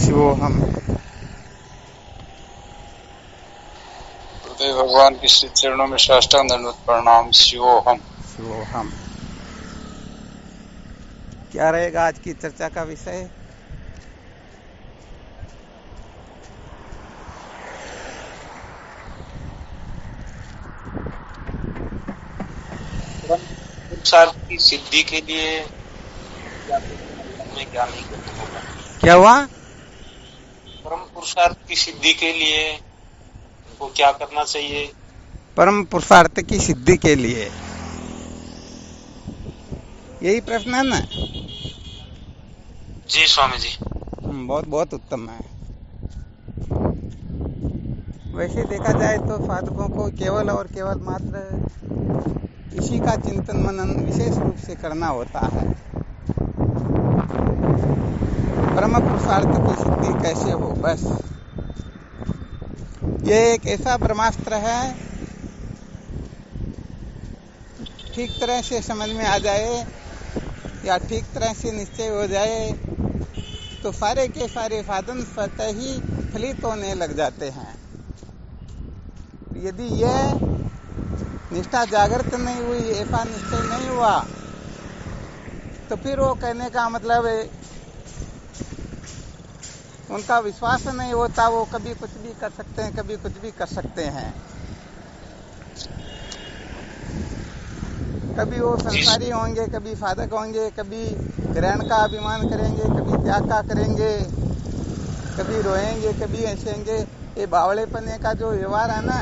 शिवोहम। गुरुदेव भगवान की श्री चरणों में साष्टांग दंडवत प्रणाम। शिवोहम। शिवोहम। क्या रहेगा आज की चर्चा का विषय? पुरुषार्थ की सिद्धि के लिए में क्या नहीं करना होगा? क्या हुआ? परम पुरुषार्थ की सिद्धि के लिए उनको क्या करना चाहिए? परम पुरुषार्थ की सिद्धि के लिए, यही प्रश्न है ना? जी स्वामी जी। बहुत बहुत उत्तम है। वैसे देखा जाए तो साधकों को केवल और केवल मात्र इसी का चिंतन मनन विशेष रूप से करना होता है। परम पुरुषार्थ की सिद्धि कैसे हो, बस ये एक ऐसा ब्रह्मास्त्र है, ठीक तरह से समझ में आ जाए या ठीक तरह से निश्चय हो जाए तो सारे के सारे साधन स्वतः ही फलित होने लग जाते हैं। यदि यह निष्ठा जागृत नहीं हुई, ऐसा निश्चय नहीं हुआ, तो फिर वो कहने का मतलब है उनका विश्वास नहीं होता। वो कभी कुछ भी कर सकते हैं, कभी कुछ भी कर सकते हैं। कभी वो संसारी होंगे, कभी साधक होंगे, कभी ग्रहण का अभिमान करेंगे, कभी त्याग का करेंगे, कभी रोएंगे, कभी हंसेंगे। ये बावड़ेपने का जो व्यवहार है ना,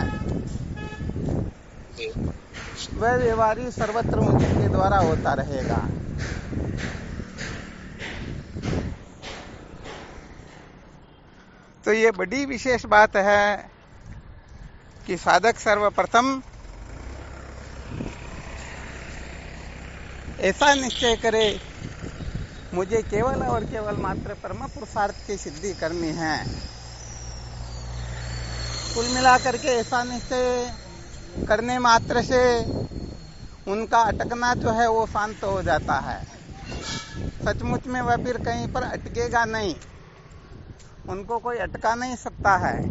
वह व्यवहार ही सर्वत्र उनके द्वारा होता रहेगा। तो ये बड़ी विशेष बात है कि साधक सर्वप्रथम ऐसा निश्चय करे, मुझे केवल और केवल मात्र परम पुरुषार्थ की सिद्धि करनी है। कुल मिलाकर के ऐसा निश्चय करने मात्र से उनका अटकना जो है वो शांत हो जाता है। सचमुच में वह फिर कहीं पर अटकेगा नहीं, उनको कोई अटका नहीं सकता है।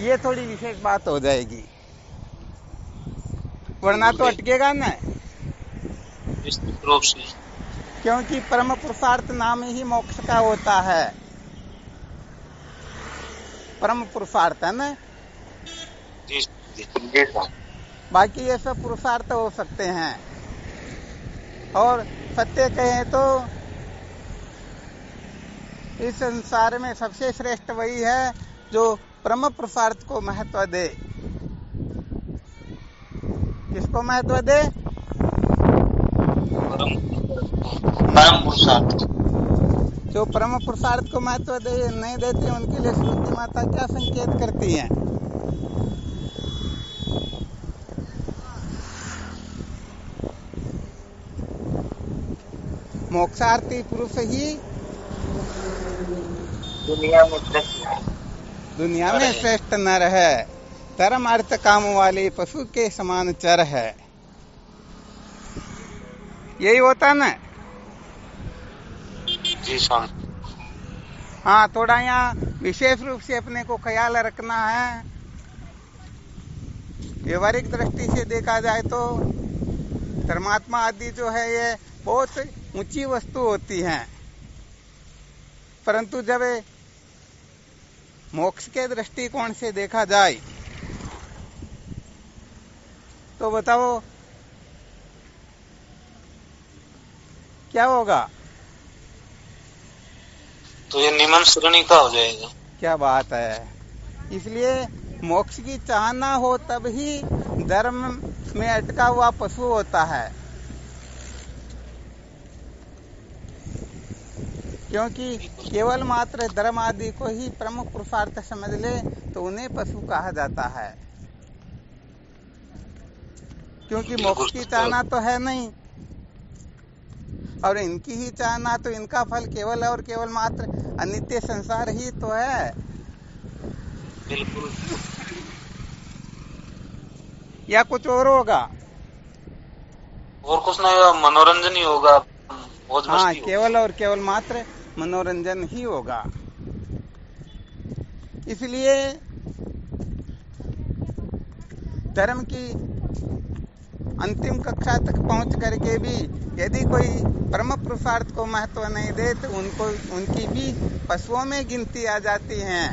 ये थोड़ी विशेष बात हो जाएगी, वरना तो अटकेगा ना। निश्चित रूप से, क्योंकि परम पुरुषार्थ नाम ही मोक्ष का होता है। परम पुरुषार्थ है ना। बाकी ये सब पुरुषार्थ हो सकते हैं, और सत्य कहें तो इस संसार में सबसे श्रेष्ठ वही है जो परम पुरुषार्थ को महत्व दे। किसको महत्व दे? परम पुरुषार्थ। जो परम पुरुषार्थ को महत्व दे नहीं देते, उनके लिए श्रुति माता क्या संकेत करती है? मोक्षार्थी पुरुष ही दुनिया में श्रेष्ठ नर है, धर्म अर्थ काम वाले पशु के समान चर है। यही होता ना? जी स्वामी। हाँ, थोड़ा यहाँ विशेष रूप से अपने को ख्याल रखना है। व्यवहारिक दृष्टि से देखा जाए तो धर्मात्मा आदि जो है ये बहुत ऊंची वस्तु होती हैं, परंतु जब मोक्ष के दृष्टिकोण से देखा जाए तो बताओ क्या होगा? तो ये निमन श्रेणी का हो जाएगा। क्या बात है! इसलिए मोक्ष की चाहना हो तब ही धर्म में अटका हुआ पशु होता है, क्योंकि केवल मात्र धर्म आदि को ही प्रमुख पुरुषार्थ समझ ले तो उन्हें पशु कहा जाता है। क्योंकि मोक्ष की चाहना तो है नहीं, और इनकी ही चाहना तो इनका फल केवल और केवल मात्र अनित्य संसार ही तो है। बिल्कुल। या कुछ और होगा? और कुछ नहीं होगा, मनोरंजन ही होगा, मौज हाँ, मस्ती केवल और केवल मात्र मनोरंजन ही होगा। इसलिए धर्म की अंतिम कक्षा तक पहुंच करके भी यदि कोई परम पुरुषार्थ को महत्व नहीं दे तो उनकी भी पशुओं में गिनती आ जाती है।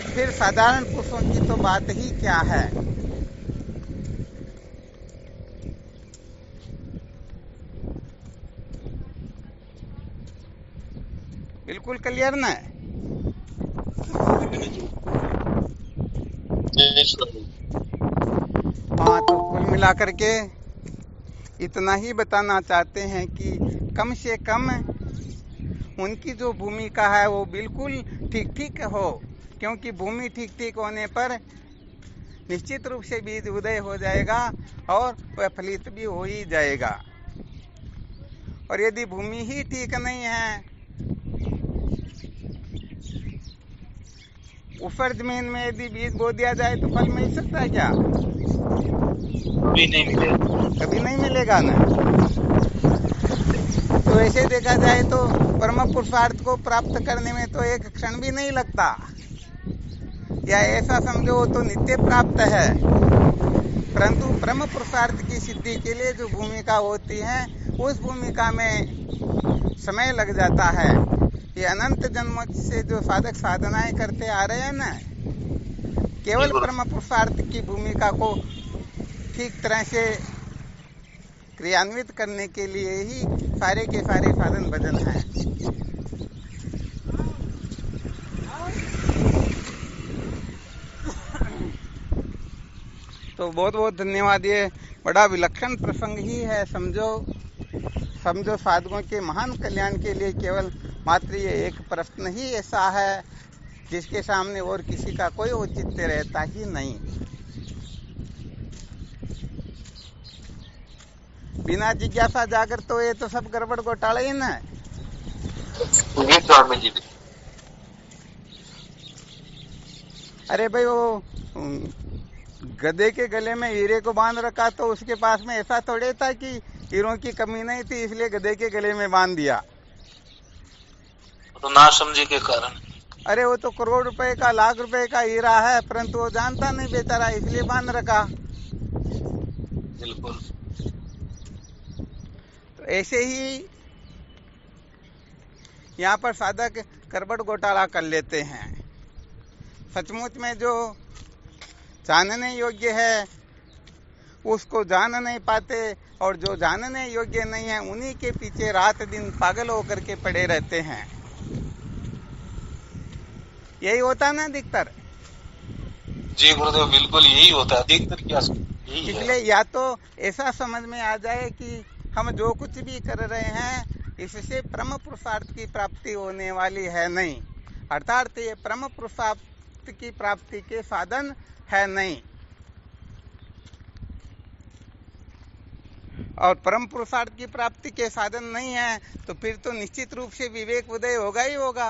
फिर साधारण पुरुषों की तो बात ही क्या है। बिल्कुल क्लियर ना है? हाँ, तो कुल मिलाकर के इतना ही बताना चाहते हैं कि कम से कम उनकी जो भूमिका है वो बिल्कुल ठीक ठीक हो, क्योंकि भूमि ठीक ठीक होने पर निश्चित रूप से बीज उदय हो जाएगा और वह फलित भी हो ही जाएगा। और यदि भूमि ही ठीक नहीं है, ऊपर जमीन में यदि बीज बो दिया जाए तो फल मिल सकता है क्या? कभी नहीं मिलेगा। कभी नहीं मिलेगा ना। तो ऐसे देखा जाए तो परम पुरुषार्थ को प्राप्त करने में तो एक क्षण भी नहीं लगता, या ऐसा समझो तो नित्य प्राप्त है। परंतु परम पुरुषार्थ की सिद्धि के लिए जो भूमिका होती है उस भूमिका में समय लग जाता है। ये अनंत जन्मों से जो साधक साधनाएं करते आ रहे हैं ना, केवल परम पुरुषार्थ की भूमिका को ठीक तरह से क्रियान्वित करने के लिए ही सारे के सारे साधन भजन हैं। तो बहुत बहुत धन्यवाद। ये बड़ा विलक्षण प्रसंग ही है। समझो साधकों के महान कल्याण के लिए केवल मात्र ये एक प्रश्न ही ऐसा है जिसके सामने और किसी का कोई औचित्य रहता ही नहीं। बिना जिज्ञासा जागर तो ये तो सब गड़बड़ घोटाला ही ना है। अरे भाई, वो गधे के गले में हीरे को बांध रखा तो उसके पास में ऐसा थोड़े था कि हीरों की कमी नहीं थी इसलिए गधे के गले में बांध दिया। तो ना समझे के कारण। अरे वो तो करोड़ रुपए का, लाख रुपए का हीरा है, परंतु वो जानता नहीं बेचारा, इसलिए बांध रखा। बिल्कुल। तो ऐसे ही यहाँ पर साधक गड़बड़ घोटाला कर लेते हैं। सचमुच में जो जानने योग्य है उसको जान नहीं पाते, और जो जानने योग्य नहीं है उन्हीं के पीछे रात दिन पागल होकर के पड़े रहते हैं। यही होता है ना अधिकतर? जी गुरुदेव, बिल्कुल यही होता है अधिकतर। क्या यही है। इसलिए या तो ऐसा समझ में आ जाए कि हम जो कुछ भी कर रहे हैं इससे परम पुरुषार्थ की प्राप्ति होने वाली है नहीं, अर्थात ये परम पुरुषार्थ की प्राप्ति के साधन है नहीं। और परम पुरुषार्थ की प्राप्ति के साधन नहीं है तो फिर तो निश्चित रूप से विवेक उदय होगा ही होगा।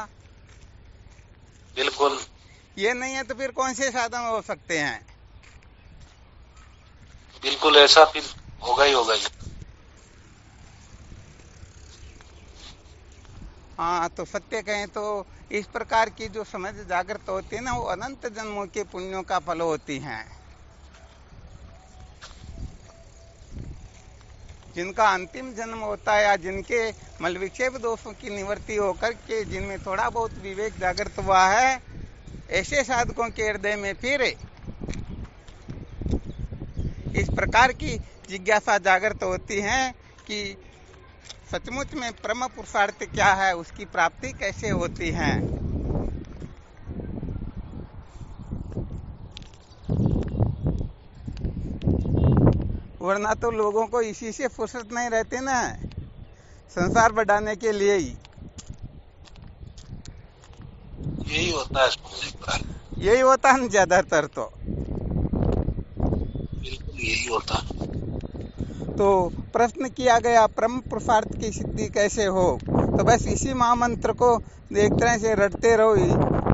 बिल्कुल। ये नहीं है तो फिर कौन से साधन हो सकते हैं? बिल्कुल, ऐसा फिर होगा ही होगा ही। हाँ, तो सत्य कहें तो इस प्रकार की जो समझ जागृत होती है ना, वो अनंत जन्मों के पुण्यों का फल होती हैं। जिनका अंतिम जन्म होता है या जिनके मलविक्षेप दोषों की निवृत्ति होकर के जिनमें थोड़ा बहुत विवेक जागृत हुआ है, ऐसे साधकों के हृदय में फिर इस प्रकार की जिज्ञासा जागृत होती है कि सचमुच में परम पुरुषार्थ क्या है, उसकी प्राप्ति कैसे होती है। वरना तो लोगों को इसी से फुर्सत नहीं रहती ना, संसार बढ़ाने के लिए ही। यही होता है। यही होता है ज्यादातर तो। बिल्कुल यही होता है। तो प्रश्न किया गया परम पुरुषार्थ की सिद्धि कैसे हो, तो बस इसी महामंत्र को एक तरह से रटते रहो,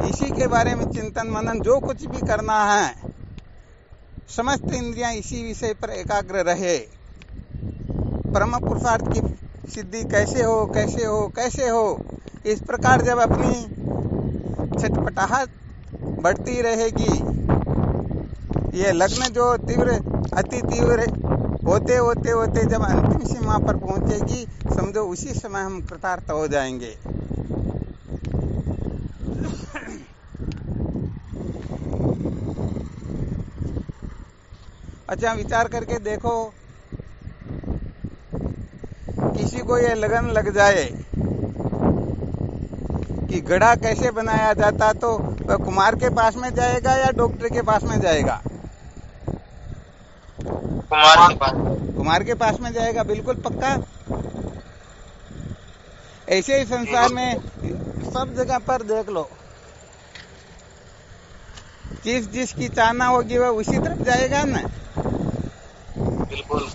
इसी के बारे में चिंतन मनन जो कुछ भी करना है, समस्त इंद्रियां इसी विषय पर एकाग्र रहे। परम पुरुषार्थ की सिद्धि कैसे हो, कैसे हो, कैसे हो, इस प्रकार जब अपनी छटपटाहट बढ़ती रहेगी, ये लग्न जो तीव्र अति तीव्र होते होते होते जब अंतिम सीमा पर पहुंचेगी, समझो उसी समय हम कृतार्थ हो जाएंगे। अच्छा, विचार करके देखो, किसी को ये लगन लग जाए कि घड़ा कैसे बनाया जाता, तो वह कुम्हार के पास में जाएगा या डॉक्टर के पास में जाएगा? कुम्हार के पास में जाएगा, बिल्कुल पक्का। ऐसे ही संसार में सब जगह पर देख लो, जिसकी चाहना होगी वह उसी तरफ जाएगा ना। बिल्कुल।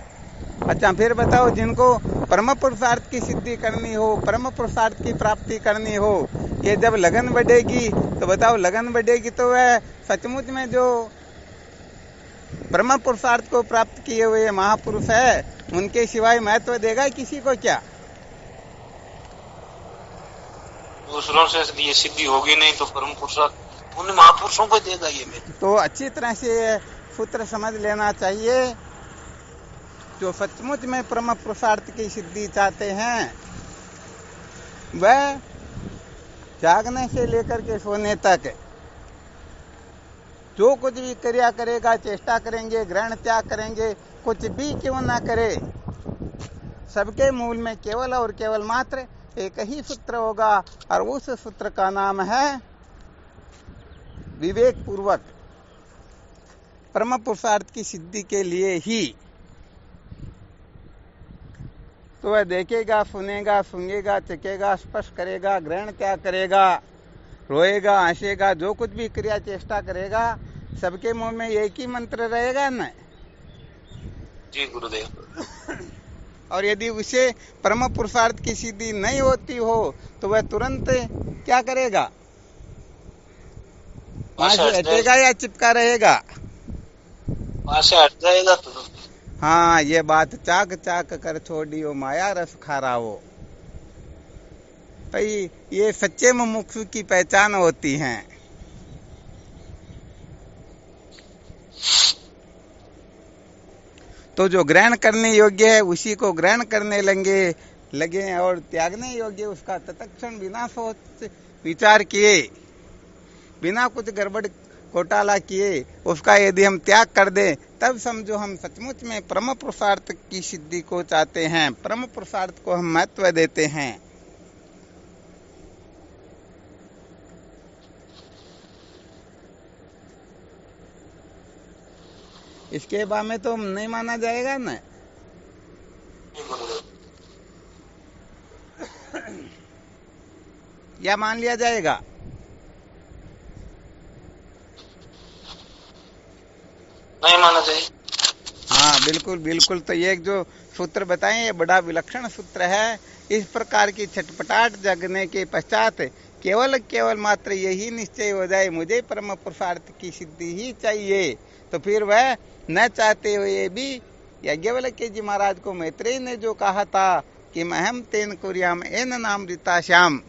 अच्छा, फिर बताओ, जिनको परम पुरुषार्थ की सिद्धि करनी हो, परम पुरुषार्थ की प्राप्ति करनी हो, ये जब लगन बढ़ेगी तो बताओ, लगन बढ़ेगी तो वह सचमुच में जो परम पुरुषार्थ को प्राप्त किए हुए महापुरुष है, उनके सिवाय महत्व देगा किसी को क्या? दूसरों से ये सिद्धि होगी नहीं तो परम पुरुषार्थ उन महापुरुषों को देगा। ये में तो अच्छी तरह से सूत्र समझ लेना चाहिए। जो सचमुच में परम पुरुषार्थ की सिद्धि चाहते हैं, वह जागने से लेकर के सोने तक जो कुछ भी क्रिया करेगा, चेष्टा करेंगे, ग्रहण त्याग करेंगे, कुछ भी क्यों ना करे, सबके मूल में केवल और केवल मात्र एक ही सूत्र होगा, और उस सूत्र का नाम है विवेक पूर्वक परम पुरुषार्थ की सिद्धि के लिए ही। तो वह देखेगा, सुनेगा, सूंघेगा, चखेगा, स्पर्श करेगा, ग्रहण त्याग करेगा, रोएगा, हंसेगा, जो कुछ भी क्रिया चेष्टा करेगा, सबके मुंह में एक ही मंत्र रहेगा न। जी गुरुदेव। और यदि उसे परम पुरुषार्थ की सिद्धि नहीं होती हो तो वह तुरंत क्या करेगा? वहां से हटेगा या चिपका रहेगा? वहां से हट जाएगा तुरंत। हाँ, ये बात चाक चाक कर छोड़ियो, माया रस खाराओ। भाई, ये सच्चे मुमुक्षु की पहचान होती है। तो जो ग्रहण करने योग्य है उसी को ग्रहण करने लगे और त्यागने योग्य उसका तत्क्षण बिना सोच विचार किए, बिना कुछ गड़बड़ घोटाला किए उसका यदि हम त्याग कर दें, तब समझो हम सचमुच में परम पुरुषार्थ की सिद्धि को चाहते हैं, परम पुरुषार्थ को हम महत्व देते हैं। इसके बाद में तो नहीं माना जाएगा ना। या मान लिया जाएगा? नहीं माना जाए। हाँ, बिल्कुल बिल्कुल। तो ये जो सूत्र बताएं, ये बड़ा विलक्षण सूत्र है। इस प्रकार की छटपटाहट जगने के पश्चात केवल मात्र यही निश्चय हो जाए, मुझे परम पुरुषार्थ की सिद्धि ही चाहिए, तो फिर वह न चाहते हुए भी याज्ञवल्क्य जी महाराज को मैत्रेय ने जो कहा था कि महम तेन कुर्याम एन नामृता श्याम,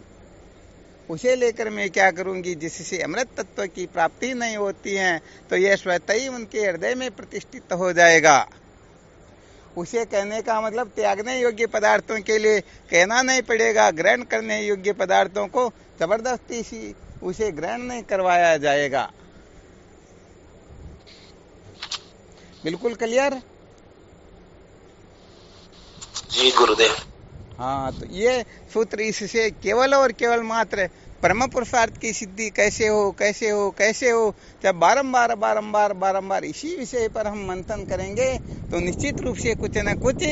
उसे लेकर मैं क्या करूंगी, जिससे अमृत तत्व की प्राप्ति नहीं होती है, तो यह स्वतः ही उनके हृदय में प्रतिष्ठित हो जाएगा। उसे कहने का मतलब त्यागने योग्य पदार्थों के लिए कहना नहीं पड़ेगा, ग्रहण करने योग्य पदार्थों को जबरदस्ती सी उसे ग्रहण नहीं करवाया जाएगा। बिल्कुल क्लियर? जी गुरुदेव। हाँ, तो ये सूत्र इससे केवल और केवल मात्र परम पुरुषार्थ की सिद्धि कैसे हो, कैसे हो, कैसे हो, जब बारंबार इसी विषय पर हम मंथन करेंगे तो निश्चित रूप से कुछ न कुछ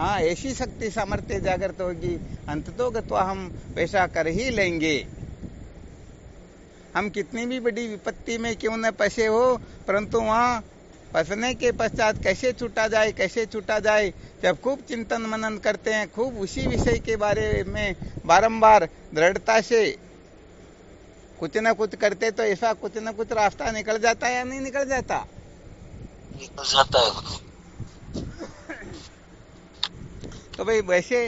ऐसी शक्ति सामर्थ्य जागृत होगी, अंततोगत्वा हम वैसा कर ही लेंगे। हम कितनी भी बड़ी विपत्ति में क्यों न फंसे हो, परंतु वहाँ फंसने के पश्चात कैसे छूटा जाए, जब खूब चिंतन मनन करते हैं, खूब उसी विषय के बारे में बारंबार दृढ़ता से कुछ न कुछ करते, तो ऐसा कुछ न कुछ रास्ता निकल जाता है या नहीं निकल जाता? निकल जाता है। तो भाई वैसे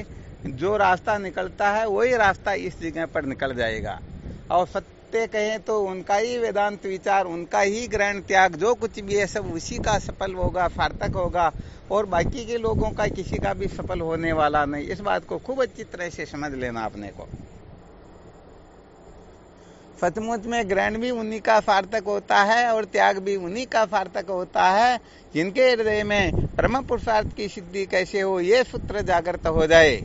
जो रास्ता निकलता है वही रास्ता इस जगह पर निकल जाएगा। और सत्य कहें तो उनका ही वेदांत विचार, उनका ही ग्रहण त्याग, जो कुछ भी है सब उसी का सफल होगा, सार्थक होगा, और बाकी के लोगों का किसी का भी सफल होने वाला नहीं। इस बात को खूब अच्छी तरह से समझ लेना अपने को। सचमुच में ग्रहण भी उन्हीं का सार्थक होता है और त्याग भी उन्हीं का सार्थक होता है जिनके हृदय में परम पुरुषार्थ की सिद्धि कैसे हो ये सूत्र जागृत हो जाए।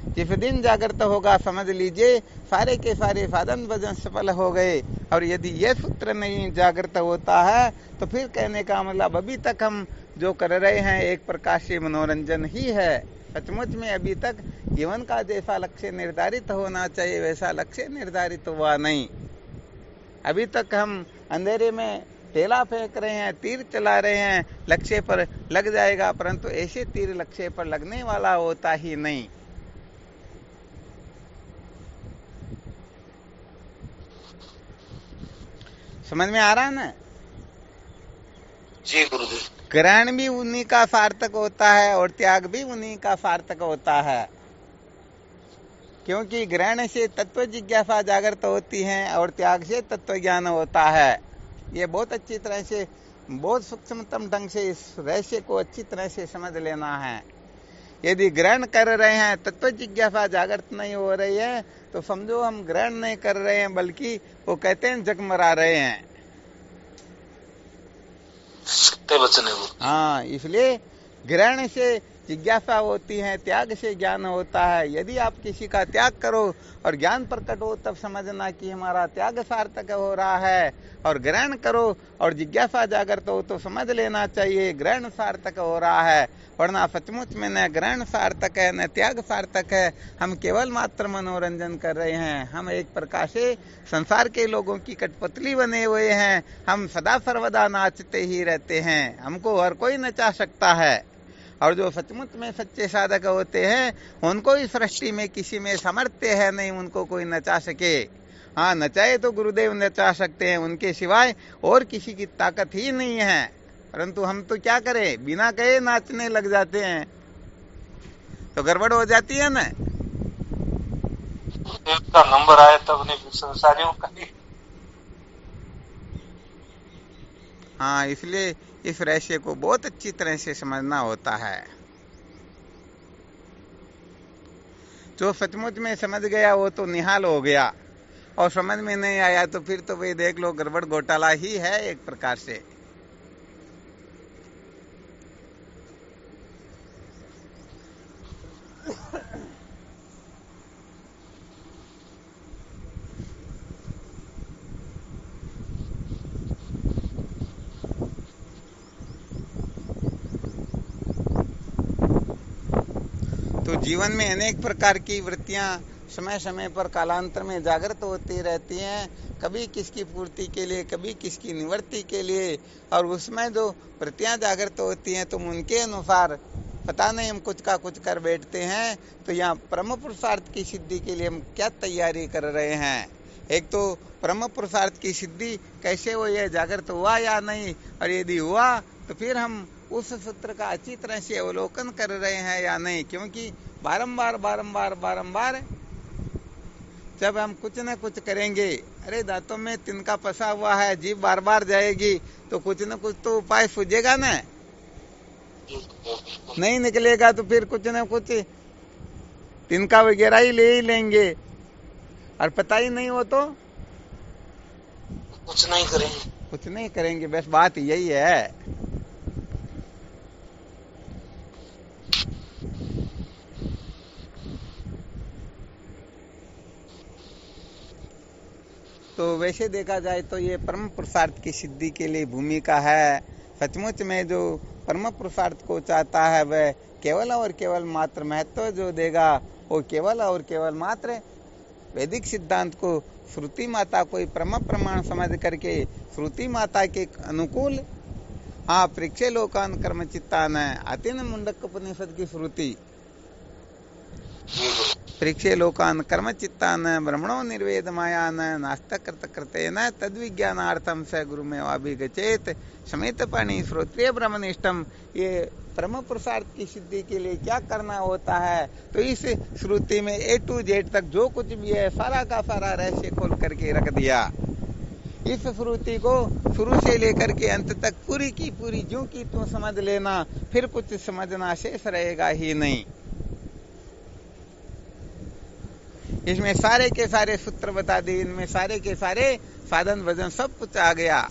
जिस दिन जागृत होगा समझ लीजिए सारे के सारे साधन भजन सफल हो गए। और यदि ये सूत्र नहीं जागृत होता है तो फिर कहने का मतलब अभी तक हम जो कर रहे हैं एक प्रकार से मनोरंजन ही है। सचमुच में अभी तक जीवन का जैसा लक्ष्य निर्धारित होना चाहिए वैसा लक्ष्य निर्धारित हुआ नहीं। अभी तक हम अंधेरे में टेला फेंक रहे हैं, तीर चला रहे हैं, लक्ष्य पर लग जाएगा, परंतु ऐसे तीर लक्ष्य पर लगने वाला होता ही नहीं। समझ में आ रहा है ना? जी गुरुदेव। ग्रहण भी उन्हीं का सार्थक होता है और त्याग भी उन्हीं का सार्थक होता है, क्योंकि ग्रहण से तत्व जिज्ञासा जागृत होती है और त्याग से तत्व ज्ञान होता है। ये बहुत अच्छी तरह से, बहुत सूक्ष्मतम ढंग से इस रहस्य को अच्छी तरह से समझ लेना है। यदि ग्रहण कर रहे हैं तत्व जिज्ञासा जागृत नहीं हो रही है तो समझो हम ग्रहण नहीं कर रहे हैं, बल्कि वो कहते हैं जगमरा रहे हैं। सत्य वचन है वो। हाँ, इसलिए ग्रहण से जिज्ञासा होती है, त्याग से ज्ञान होता है। यदि आप किसी का त्याग करो और ज्ञान प्रकट हो तब समझना कि हमारा त्याग सार्थक हो रहा है, और ग्रहण करो और जिज्ञासा जागृत हो तो समझ लेना चाहिए ग्रहण सार्थक हो रहा है। वरना सचमुच में न ग्रहण सार्थक है न त्याग सार्थक है, हम केवल मात्र मनोरंजन कर रहे हैं। हम एक प्रकार से संसार के लोगों की कठपुतली बने हुए हैं, हम सदा सर्वदा नाचते ही रहते हैं, हमको हर कोई नचा सकता है। और जो सचमुच में सच्चे साधक होते हैं उनको इस सृष्टि में किसी में सामर्थ्य है नहीं उनको कोई नचा सके। हाँ, नचाए तो गुरुदेव नचा सकते हैं, उनके सिवाय और किसी की ताकत ही नहीं है। परंतु हम तो क्या करें, बिना कहे नाचने लग जाते हैं तो गड़बड़ हो जाती है ना। का नंबर आया तब नहीं संसारियों का। हाँ, इसलिए इस रहस्य को बहुत अच्छी तरह से समझना होता है। जो सचमुच में समझ गया वो तो निहाल हो गया, और समझ में नहीं आया तो फिर तो भाई देख लो गड़बड़ घोटाला ही है एक प्रकार से। तो जीवन में अनेक प्रकार की वृत्तियां समय समय पर कालांतर में जागृत होती रहती हैं, कभी किसकी पूर्ति के लिए, कभी किसकी निवृत्ति के लिए। और उसमें जो वृत्तियां जागृत होती हैं तो उनके अनुसार पता नहीं हम कुछ का कुछ कर बैठते हैं। तो यहाँ परम पुरुषार्थ की सिद्धि के लिए हम क्या तैयारी कर रहे हैं। एक तो परम पुरुषार्थ की सिद्धि कैसे हो, यह जागृत हुआ या नहीं, और यदि हुआ तो फिर हम उस सूत्र का अच्छी तरह से अवलोकन कर रहे हैं या नहीं। क्योंकि बारंबार बारंबार बारंबार जब हम कुछ न कुछ करेंगे, अरे दांतों में तिनका फंसा हुआ है, जीभ बार बार जाएगी तो कुछ न कुछ तो उपाय सूझेगा ना। नहीं निकलेगा तो फिर कुछ न कुछ तिनका वगैरह ही ले ही लेंगे, और पता ही नहीं हो तो कुछ नहीं करेंगे, कुछ नहीं करेंगे। बस बात यही है। तो वैसे देखा जाए तो ये परम पुरुषार्थ की सिद्धि के लिए भूमिका है। सचमुच में जो परम पुरुषार्थ को चाहता है वह केवल और केवल मात्र महत्व जो देगा वो केवल और केवल मात्र वैदिक सिद्धांत को श्रुति माता को परम प्रमाण समझ करके श्रुति माता के अनुकूल, हाँ, परीक्षे लोकान कर्म चित्तान आती न मुंडक उपनिषद की श्रुति, परीक्षे लोकान कर्म चित्तान ब्रह्मणो निर्वेद मायान नास्त कृत कृतेन तद्विज्ञानार्थम स गुरुमेवाभिगचेत समेत पाणी श्रोत्रिय ब्रह्मनिष्ठम ये परम पुरुषार्थ की सिद्धि के लिए क्या करना होता है, तो इस श्रुति में A to Z तक जो कुछ भी है सारा का सारा रहस्य खोल करके रख दिया। इस श्रुति को शुरू से लेकर के अंत तक पूरी की पूरी जो की तू समझ लेना, फिर कुछ समझना शेष रहेगा ही नहीं। इसमें सारे के सारे सूत्र बता दिए, इनमें सारे के सारे साधन भजन सब कुछ आ गया।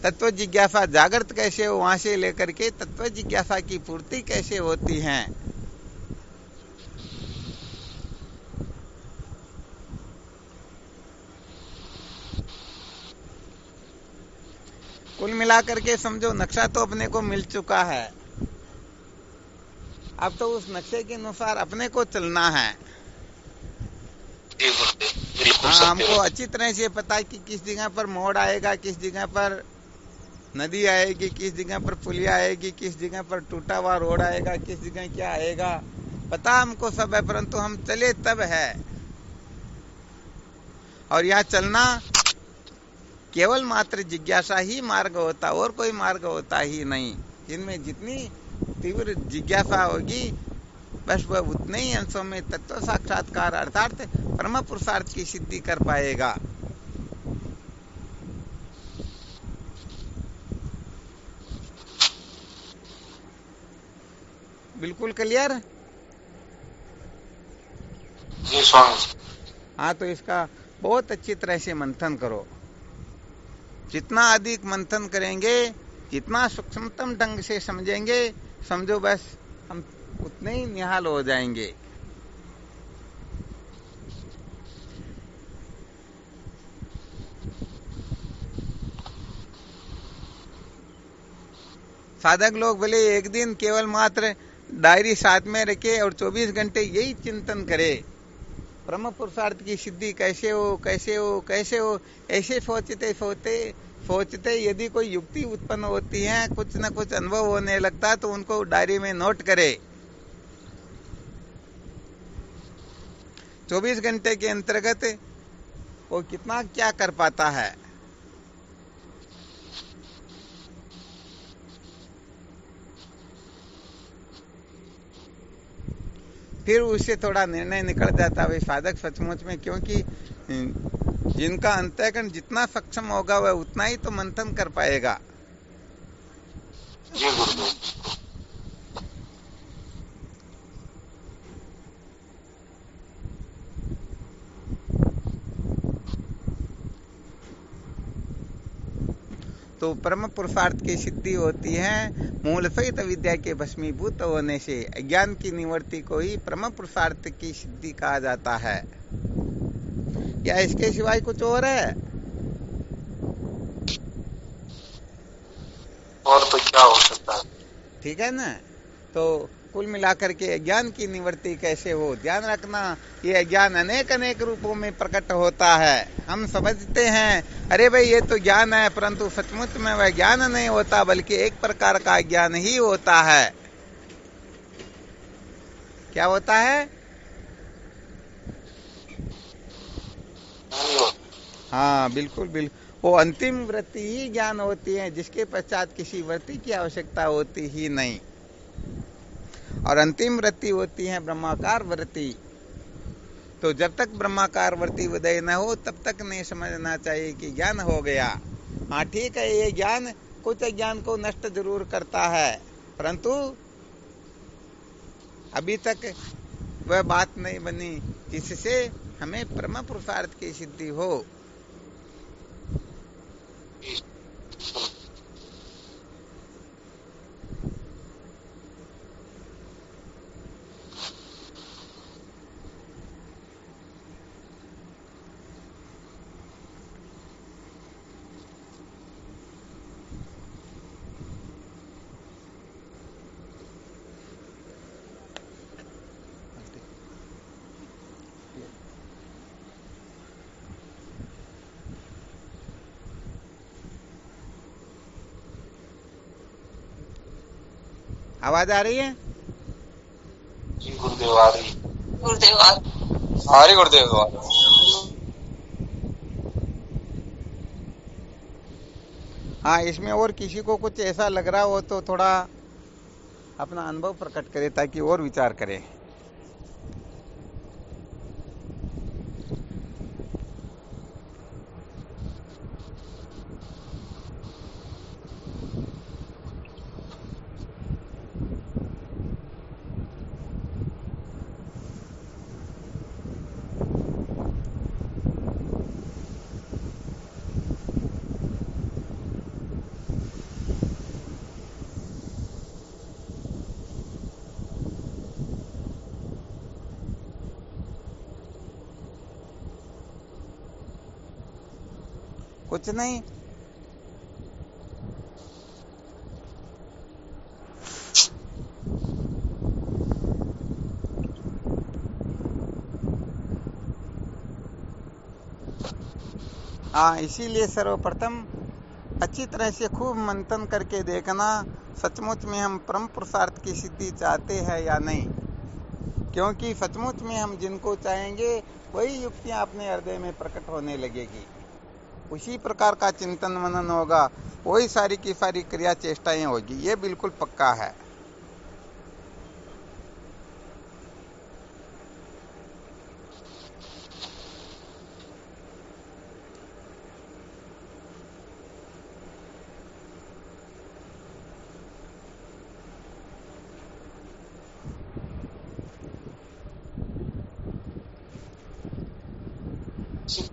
तत्व जिज्ञासा जागृत कैसे हो, वहां से लेकर के तत्व जिज्ञासा की पूर्ति कैसे होती है। कुल मिलाकर के समझो नक्शा तो अपने को मिल चुका है, अब तो उस नक्शे के अनुसार अपने को चलना है। हाँ, हमको अच्छी तरह से पता है कि किस जगह पर मोड़ आएगा, किस जगह पर नदी आएगी, किस जगह पर पुलिया आएगी, किस जगह पर टूटा हुआ रोड आएगा, किस जगह क्या आएगा, पता हमको सब है, परंतु हम चले तब है। और यहाँ चलना केवल मात्र जिज्ञासा ही मार्ग होता, और कोई मार्ग होता ही नहीं। जिनमें जितनी तीव्र जिज्ञासा होगी बस वह उतने ही अंशों में तत्व साक्षात्कार अर्थात परम पुरुषार्थ की सिद्धि कर पाएगा। बिल्कुल क्लियर? जी स्वामी जी। हाँ, तो इसका बहुत अच्छी तरह से मंथन करो। जितना अधिक मंथन करेंगे, जितना सूक्ष्मतम ढंग से समझेंगे, समझो बस हम उतने ही निहाल हो जाएंगे। साधक लोग भले एक दिन केवल मात्र डायरी साथ में रखे और 24 घंटे यही चिंतन करे, परम पुरुषार्थ की सिद्धि कैसे हो, कैसे हो, कैसे हो, ऐसे सोचते सोचते सोचते यदि कोई युक्ति उत्पन्न होती है, कुछ न कुछ अनुभव होने लगता है, तो उनको डायरी में नोट करे। 24 घंटे के अंतर्गत वो कितना क्या कर पाता है। फिर उससे थोड़ा निर्णय निकल जाता है साधक सचमुच में, क्योंकि जिनका अंतःकरण जितना सक्षम होगा वह उतना ही तो मंथन कर पाएगा। जी गुरुदेव। तो परम पुरुषार्थ की सिद्धि होती है मूल सहित विद्या के भस्मीभूत होने से। अज्ञान की निवृत्ति को ही परम पुरुषार्थ की सिद्धि कहा जाता है। या इसके सिवाय कुछ और है? और तो क्या हो सकता है? ठीक है ना। तो कुल मिलाकर के अज्ञान की निवृत्ति कैसे हो, ध्यान रखना। ये अज्ञान अनेक अनेक रूपों में प्रकट होता है। हम समझते हैं अरे भाई ये तो ज्ञान है, परंतु सचमुच में वह ज्ञान नहीं होता, बल्कि एक प्रकार का ज्ञान ही होता है। क्या होता है? हाँ, बिल्कुल बिल्कुल। वो अंतिम वृत्ति ही ज्ञान होती है, जिसके पश्चात किसी वृत्ति की आवश्यकता होती ही नहीं। और अंतिम वृत्ति होती है ब्रह्माकार वृत्ति। तो जब तक ब्रह्माकार वृत्ति उदय न हो तब तक नहीं समझना चाहिए कि ज्ञान हो गया। हाँ ठीक है, ये ज्ञान कुछ ज्ञान को नष्ट जरूर करता है, परंतु अभी तक वह बात नहीं बनी जिससे हमें परम पुरुषार्थ की सिद्धि हो। आवाज आ रही है? जी गुरुदेव आ रही। गुरुदेव आ रही गुरुदेव। हाँ, इसमें और किसी को कुछ ऐसा लग रहा हो तो थोड़ा अपना अनुभव प्रकट करे ताकि और विचार करें। कुछ नहीं, हाँ, इसीलिए सर्वप्रथम अच्छी तरह से खूब मंथन करके देखना सचमुच में हम परम पुरुषार्थ की सिद्धि चाहते हैं या नहीं। क्योंकि सचमुच में हम जिनको चाहेंगे वही युक्तियां अपने हृदय में प्रकट होने लगेगी, उसी प्रकार का चिंतन मनन होगा, वही सारी की सारी क्रिया चेष्टाएं होगी, ये बिल्कुल पक्का है।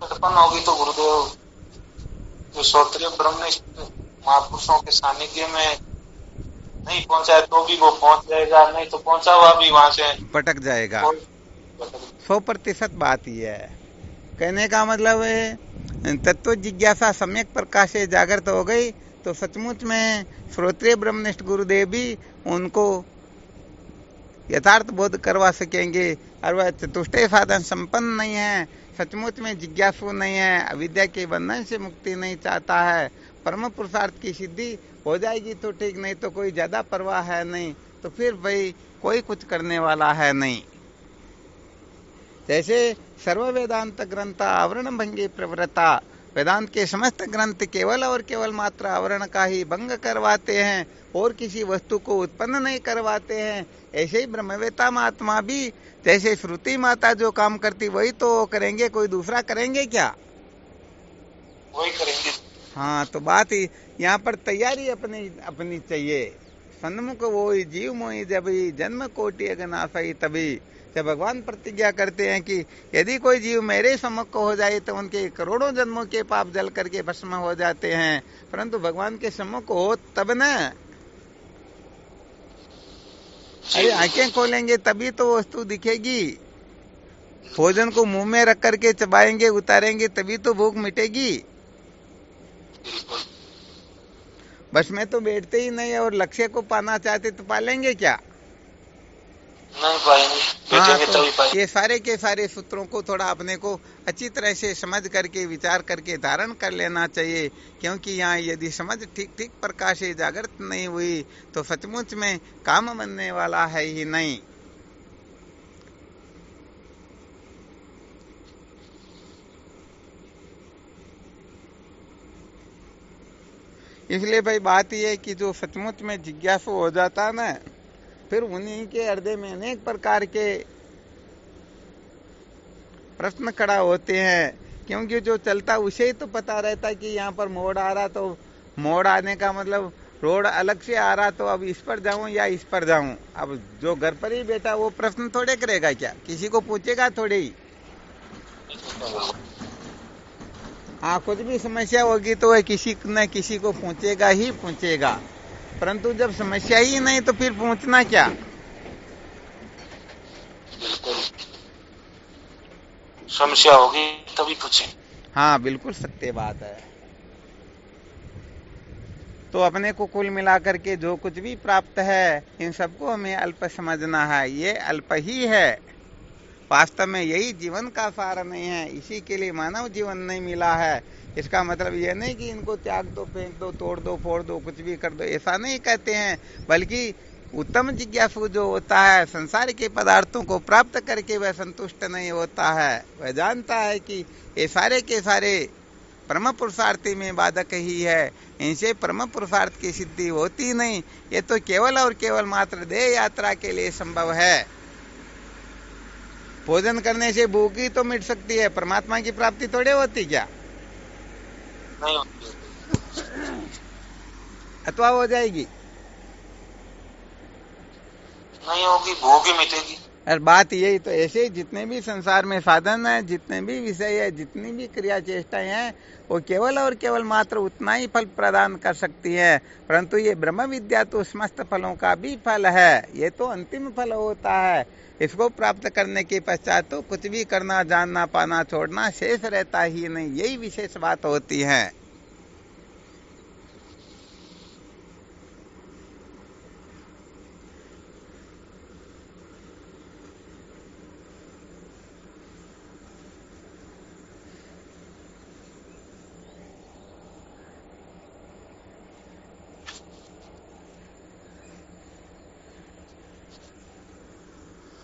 उत्पन्न होगी तो गुरुदेव जो श्रोत्रिय ब्रह्मनिष्ठ महापुरुषों के सानिध्य में नहीं पहुंचा है तो भी वो पहुंच जाएगा, नहीं तो पहुंचा हुआ भी वहां से भटक जाएगा। 100% बात ही है। कहने का मतलब है तत्व जिज्ञासा सम्यक प्रकाश से जागृत हो गई तो सचमुच में श्रोत्रिय ब्रह्मनिष्ठ गुरुदेव भी उनको यथार्थ बोध करवा सकेंगे। और वह चतुष्टय साधन संपन्न नहीं है, सचमुच में जिज्ञासु नहीं है, अविद्या के बंधन से मुक्ति नहीं चाहता है, परम पुरुषार्थ की सिद्धि हो जाएगी तो ठीक, नहीं तो कोई ज्यादा परवाह है नहीं, तो फिर भाई कोई कुछ करने वाला है नहीं। जैसे सर्व वेदांत ग्रंथ आवरण भंगे प्रवृत्ता, वेदांत के समस्त ग्रंथ केवल और केवल मात्र आवरण का ही भंग करवाते हैं और किसी वस्तु को उत्पन्न नहीं करवाते हैं, ऐसे ही ब्रह्मवेत्ता महात्मा भी जैसे श्रुति माता जो काम करती वही तो करेंगे, कोई दूसरा करेंगे क्या? वही करेंगे। हाँ, तो बात ही यहाँ पर तैयारी अपनी अपनी चाहिए। सन्मुख वो जीव मोहि जब जन्म कोटि अगनाशई, तभी जब भगवान प्रतिज्ञा करते हैं कि यदि कोई जीव मेरे सम्मुख हो जाए तो उनके करोड़ों जन्मों के पाप जल करके भस्म हो जाते हैं, परंतु भगवान के सम्मुख हो तब न, अरे आंखें खोलेंगे तभी तो वस्तु दिखेगी। भोजन को मुंह में रख करके चबाएंगे उतारेंगे तभी तो भूख मिटेगी। बस में तो बैठते ही नहीं और लक्ष्य को पाना चाहते तो पालेंगे क्या? नहीं पाएंगे, बैठेंगे तभी पाएंगे। ये सारे के सारे सूत्रों को थोड़ा अपने को अच्छी तरह से समझ करके विचार करके धारण कर लेना चाहिए, क्योंकि यहाँ यदि समझ ठीक ठीक प्रकाश से जागृत नहीं हुई तो सचमुच में काम बनने वाला है ही नहीं। इसलिए भाई बात यह है कि जो सचमुच में जिज्ञासु हो जाता है ना, फिर उन्हीं के हृदय में अनेक प्रकार के प्रश्न खड़ा होते हैं, क्योंकि जो चलता उसे ही तो पता रहता है कि यहाँ पर मोड़ आ रहा, तो मोड़ आने का मतलब रोड अलग से आ रहा तो अब इस पर जाऊं या इस पर जाऊं। अब जो घर पर ही बैठा वो प्रश्न थोड़े करेगा क्या, किसी को पूछेगा थोड़े ही। हाँ, कुछ भी समस्या होगी तो वह किसी न किसी को पूछेगा ही पूछेगा, परंतु जब समस्या ही नहीं तो फिर पूछना क्या? समस्या होगी तभी पूछे। हाँ, बिल्कुल सत्य बात है। तो अपने को कुल मिलाकर के जो कुछ भी प्राप्त है इन सबको हमें अल्प समझना है, ये अल्प ही है। वास्तव में यही जीवन का सार नहीं है, इसी के लिए मानव जीवन नहीं मिला है। इसका मतलब यह नहीं कि इनको त्याग दो, फेंक दो, तोड़ दो, फोड़ दो, कुछ भी कर दो, ऐसा नहीं कहते हैं, बल्कि उत्तम जिज्ञासु जो होता है संसार के पदार्थों को प्राप्त करके वह संतुष्ट नहीं होता है। वह जानता है कि ये सारे के सारे परम पुरुषार्थी में बाधक ही है। इनसे परम पुरुषार्थ की सिद्धि होती नहीं। ये तो केवल और केवल मात्र देह यात्रा के लिए संभव है। भोजन करने से भूख ही तो मिट सकती है, परमात्मा की प्राप्ति थोड़े होती क्या? नहीं होती। अथवा हो जाएगी? नहीं होगी, भूख ही मिटेगी। और बात यही तो, ऐसे जितने भी संसार में साधन है, जितने भी विषय है, जितनी भी क्रिया चेष्टाएं हैं, वो केवल और केवल मात्र उतना ही फल प्रदान कर सकती है। परंतु ये ब्रह्म विद्या तो समस्त फलों का भी फल है, ये तो अंतिम फल होता है। इसको प्राप्त करने के पश्चात तो कुछ भी करना, जानना, पाना, छोड़ना शेष रहता ही नहीं। यही विशेष बात होती है।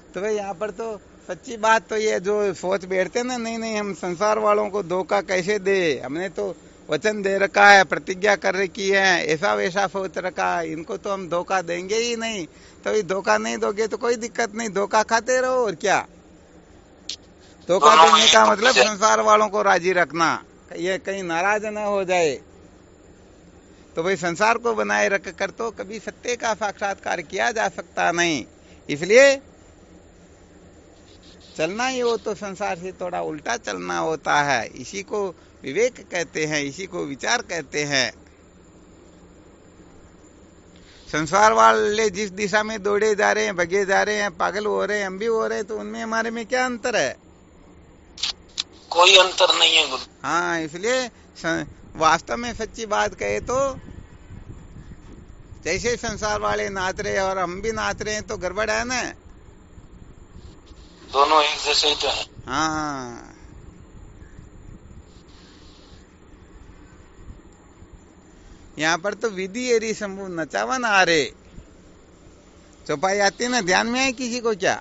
तो भाई यहाँ पर तो सच्ची बात तो ये जो सोच बैठते ना, नहीं नहीं हम संसार वालों को धोखा कैसे दे, हमने तो वचन दे रखा है, प्रतिज्ञा कर रखी है, ऐसा वैसा सोच रखा है, इनको तो हम धोखा देंगे ही नहीं। तो ये धोखा नहीं दोगे तो कोई दिक्कत नहीं, धोखा खाते रहो। और क्या, धोखा देने का मतलब संसार वालों को राजी रखना, ये कहीं नाराज न हो जाए। तो भाई संसार को बनाए रख कर तो कभी सत्य का साक्षात्कार किया जा सकता नहीं। इसलिए चलना ही हो तो संसार से थोड़ा उल्टा चलना होता है। इसी को विवेक कहते हैं, इसी को विचार कहते हैं। संसार वाले जिस दिशा में दौड़े जा रहे हैं, भगे जा रहे हैं, पागल हो रहे हैं, हम भी हो रहे हैं, तो उनमें हमारे में क्या अंतर है? कोई अंतर नहीं है गुरु। हाँ, इसलिए वास्तव में सच्ची बात कहे तो जैसे संसार वाले नाच रहे और हम भी नाच रहे हैं तो गड़बड़ है ना। दोनों एक जैसे ही तो है। हाँ, यहाँ पर तो विधि एरी शंभु नचावन आ रे चौपाई आती ना, ध्यान में है किसी को क्या?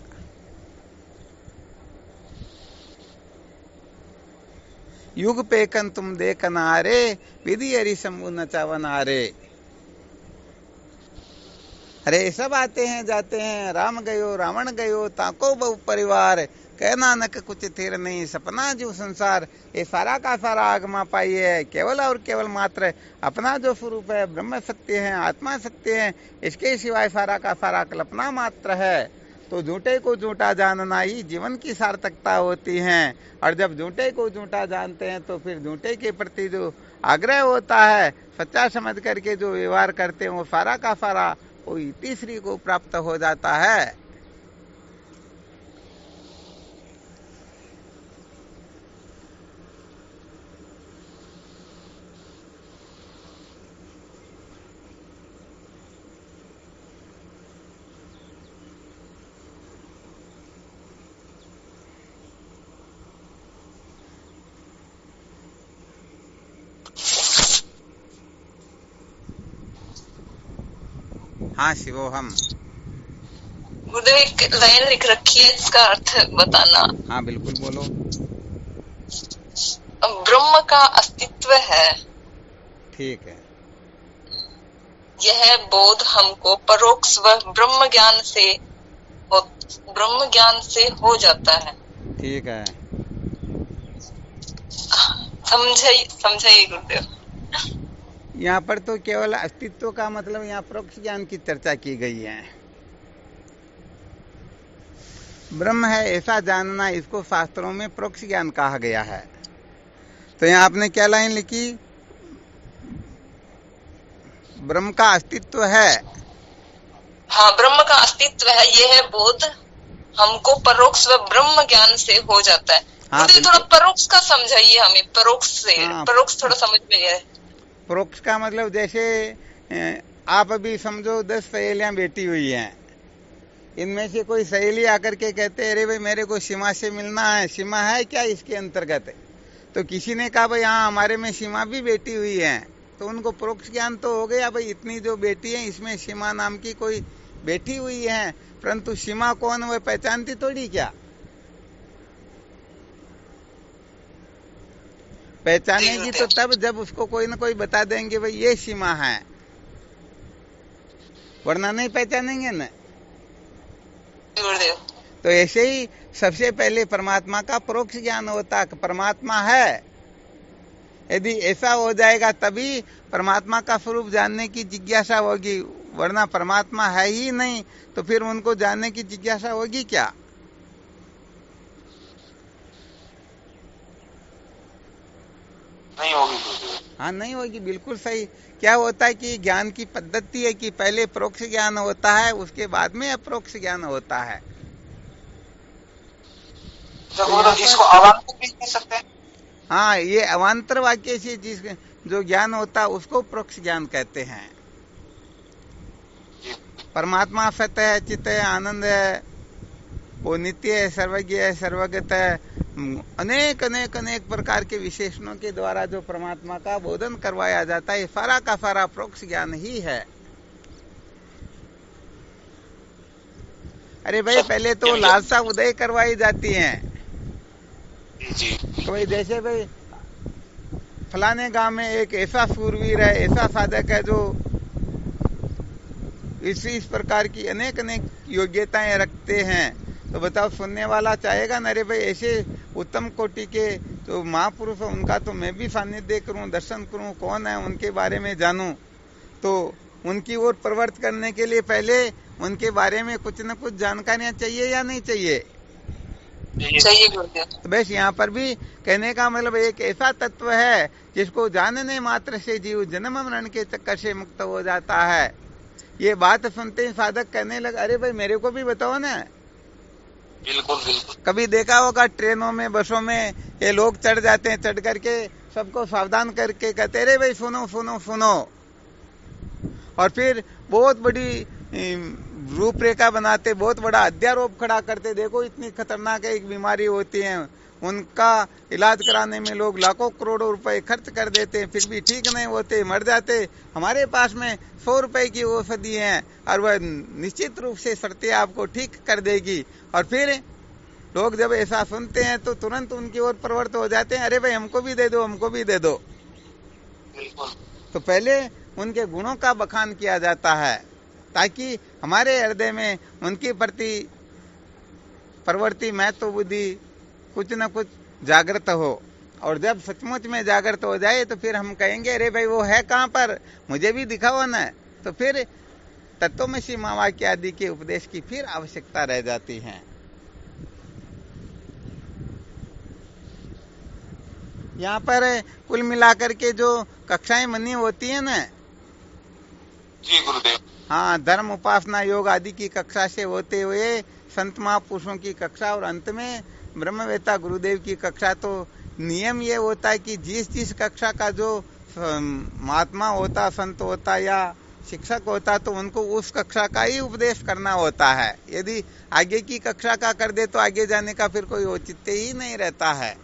युग पेकन तुम देखन आ रे, विधि एरी शंभु नचावन आ रे। अरे सब आते हैं जाते हैं, राम गयो रावण गयो ताको बहु परिवार, कह नानक कुछ थिर नहीं सपना जो संसार। ये सारा का सारा आगमा पाई है, केवल और केवल मात्र अपना जो स्वरूप है, ब्रह्म सत्य है, आत्मा सत्य है, इसके सिवाय सारा का सारा कल्पना मात्र है। तो झूठे को झूठा जानना ही जीवन की सार्थकता होती है। और जब झूठे को झूठा जानते हैं तो फिर झूठे के प्रति जो आग्रह होता है, सच्चा समझ करके जो व्यवहार करते हैं, वो सारा का सारा वो तीसरी को प्राप्त हो जाता है। हाँ शिवोहम। गुरुदेव एक लाइन लिख रखी है, इसका अर्थ बताना। हाँ बिल्कुल बोलो। ब्रह्म का अस्तित्व है, ठीक है। यह बोध हमको परोक्ष व ब्रह्म ज्ञान से हो जाता है। ठीक है, समझाइए गुरुदेव। यहाँ पर तो केवल अस्तित्व का मतलब यहाँ परोक्ष ज्ञान की चर्चा की गई है। ब्रह्म है ऐसा जानना, इसको शास्त्रों में परोक्ष ज्ञान कहा गया है। तो यहाँ आपने क्या लाइन लिखी? ब्रह्म का अस्तित्व है। हाँ, ब्रह्म का अस्तित्व है, यह बोध हमको परोक्ष व ब्रह्म ज्ञान से हो जाता है। हाँ, थोड़ा परोक्ष का समझाइए हमें, परोक्ष से। हाँ, परोक्ष थोड़ा समझ में है। परोक्ष का मतलब जैसे आप अभी समझो 10 सहेलियां बैठी हुई हैं, इनमें से कोई सहेली आकर के कहते अरे भाई मेरे को सीमा से मिलना है, सीमा है क्या इसके अंतर्गत? तो किसी ने कहा भाई हाँ हमारे में सीमा भी बैठी हुई है, तो उनको परोक्ष ज्ञान तो हो गया भाई इतनी जो बेटी है इसमें सीमा नाम की कोई बैठी हुई है। परंतु सीमा कौन वह पहचानती थोड़ी क्या? पहचानेगी तो तब जब उसको कोई ना कोई बता देंगे भाई ये सीमा है, वरना नहीं पहचानेंगे ना। तो ऐसे ही सबसे पहले परमात्मा का परोक्ष ज्ञान होता है, परमात्मा है। यदि ऐसा हो जाएगा तभी परमात्मा का स्वरूप जानने की जिज्ञासा होगी, वरना परमात्मा है ही नहीं तो फिर उनको जानने की जिज्ञासा होगी क्या? नहीं होगी। हाँ, नहीं होगी, बिल्कुल सही। क्या होता है कि ज्ञान की पद्धति है कि पहले परोक्ष ज्ञान होता है, उसके बाद में अपरोक्ष ज्ञान होता है। तो इसको अवान्तर भी कह सकते हैं। हाँ, ये अवान्तर वाक्य से जिस जो ज्ञान होता है उसको परोक्ष ज्ञान कहते हैं। परमात्मा सत्य है, चित्त है, आनंद है, वो नित्य है, सर्वज्ञ है, सर्वगत है। अनेक अनेक अनेक प्रकार के विशेषणों के द्वारा जो परमात्मा का बोधन करवाया जाता है, सारा का सारा परोक्ष ज्ञान ही है। अरे भाई, पहले तो लालसा उदय करवाई जाती है। तो भाई जैसे भाई फलाने गांव में एक ऐसा सूरवीर है, ऐसा साधक है जो इस प्रकार की अनेक अनेक योग्यताएं रखते हैं, तो बताओ सुनने वाला चाहेगा ना, अरे भाई ऐसे उत्तम कोटि के जो महापुरुष है उनका तो मैं भी सानिध्य करूं, दर्शन करूं, कौन है उनके बारे में जानूं। तो उनकी ओर प्रवृत्त करने के लिए पहले उनके बारे में कुछ न कुछ जानकारियां चाहिए या नहीं चाहिए? चाहिए। तो बस यहाँ पर भी कहने का मतलब एक ऐसा तत्व है जिसको जानने मात्र से जीव जन्म मरण के चक्कर से मुक्त हो जाता है। ये बात सुनते ही साधक कहने लगा, अरे भाई मेरे को भी बताओ ना। बिल्कुल बिल्कुल। कभी देखा होगा ट्रेनों में, बसों में ये लोग चढ़ जाते हैं, चढ़ करके सबको सावधान करके कहते अरे भाई सुनो सुनो सुनो, और फिर बहुत बड़ी रूपरेखा बनाते, बहुत बड़ा अध्यारोप खड़ा करते, देखो इतनी खतरनाक एक बीमारी होती है, उनका इलाज कराने में लोग लाखों करोड़ों रुपए खर्च कर देते हैं, फिर भी ठीक नहीं होते, मर जाते। हमारे पास में 100 रुपए की औषधि है और वह निश्चित रूप से शर्तें आपको ठीक कर देगी। और फिर लोग जब ऐसा सुनते हैं तो तुरंत उनकी ओर प्रवृत्त हो जाते हैं, अरे भाई हमको भी दे दो, हमको भी दे दो। तो पहले उनके गुणों का बखान किया जाता है ताकि हमारे हृदय में उनके प्रति प्रवृत्ति, महत्व बुद्धि कुछ न कुछ जागृत हो। और जब सचमुच में जागृत हो जाए तो फिर हम कहेंगे अरे भाई वो है कहाँ पर, मुझे भी दिखाओ ना। तो फिर तत्वमसि महावाक्य आदि के उपदेश की फिर आवश्यकता रह जाती है। यहाँ पर कुल मिलाकर के जो कक्षाएं बनी होती है ना, जी गुरुदेव, हाँ, धर्म, उपासना, योग आदि की कक्षा से होते हुए संत महापुरुषों की कक्षा और अंत में ब्रह्मवेत्ता गुरुदेव की कक्षा। तो नियम ये होता है कि जिस जिस कक्षा का जो महात्मा होता, संत होता या शिक्षक होता, तो उनको उस कक्षा का ही उपदेश करना होता है। यदि आगे की कक्षा का कर दे तो आगे जाने का फिर कोई औचित्य ही नहीं रहता है।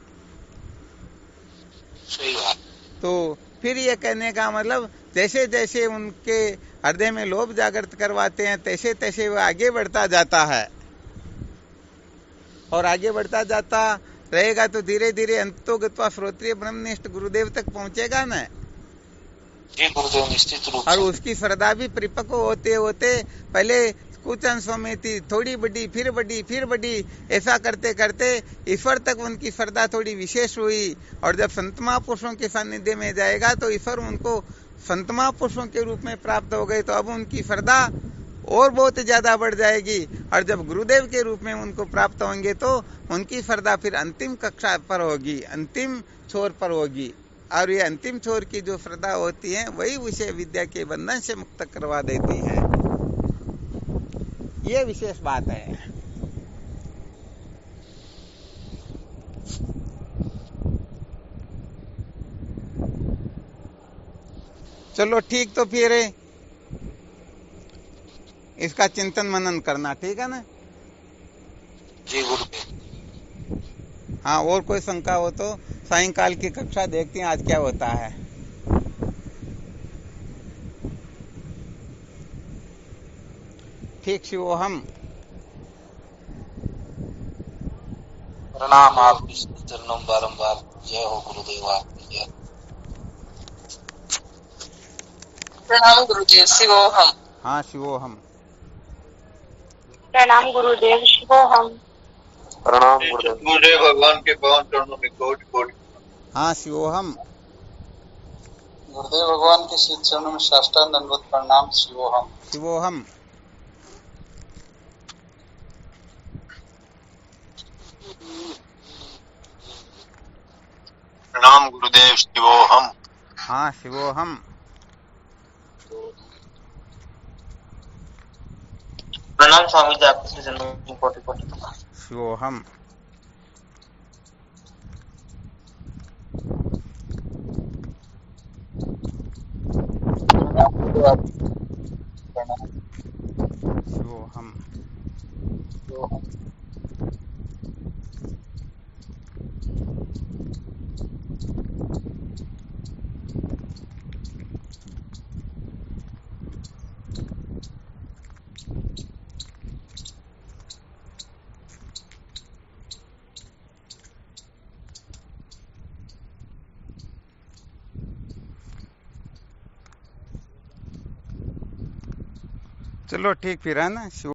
सही बात। तो फिर ये कहने का मतलब जैसे जैसे उनके हृदय में लोभ जागृत करवाते हैं तैसे तैसे वो आगे बढ़ता जाता है, और आगे बढ़ता जाता रहेगा तो धीरे धीरे अंतोगत्वा श्रोत्रिय ब्रह्मनिष्ठ गुरुदेव तक पहुंचेगा ना। जी गुरुदेव, निश्चित रूप और से। उसकी श्रद्धा भी परिपक्व होते होते पहले कुछ अंशों में थी, थोड़ी बड़ी, फिर बड़ी, फिर बड़ी, ऐसा करते करते ईश्वर तक उनकी श्रद्धा थोड़ी विशेष हुई। और जब संत महापुरुषों के सानिध्य में जाएगा तो ईश्वर उनको संत महापुरुषों के रूप में प्राप्त हो गए, तो अब उनकी श्रद्धा और बहुत ज्यादा बढ़ जाएगी। और जब गुरुदेव के रूप में उनको प्राप्त होंगे तो उनकी श्रद्धा फिर अंतिम कक्षा पर होगी, अंतिम छोर पर होगी। और ये अंतिम छोर की जो श्रद्धा होती है वही विषय विद्या के बंधन से मुक्त करवा देती है। ये विशेष बात है। चलो ठीक, तो फिर इसका चिंतन मनन करना, ठीक है ना? जी गुरुदेव। हाँ, और कोई शंका हो तो सायंकाल की कक्षा देखते हैं आज क्या होता है। ठीक, शिवोहम। प्रणाम, आपकी चरणों बारंबार जय हो गुरुदेव आपकी जय। प्रणाम गुरुदेव। शिवोहम। हाँ शिवोहम। प्रणाम गुरुदेव। शिवोहम। प्रणाम गुरुदेव। गुरुदेव भगवान के पावन चरणों में कोटि कोटि। हाँ शिवोहम। गुरुदेव भगवान के शीत चरणों में साष्टांग दंडवत प्रणाम। शिवोहम। शिवोहम। प्रणाम गुरुदेव। शिवोहम। हाँ शिवोहम। प्रणाम स्वामी जी आपके चरणों में कोटि कोटि प्रणाम। शिवोहम। शिवोहम। चलो ठीक फिर है ना शिव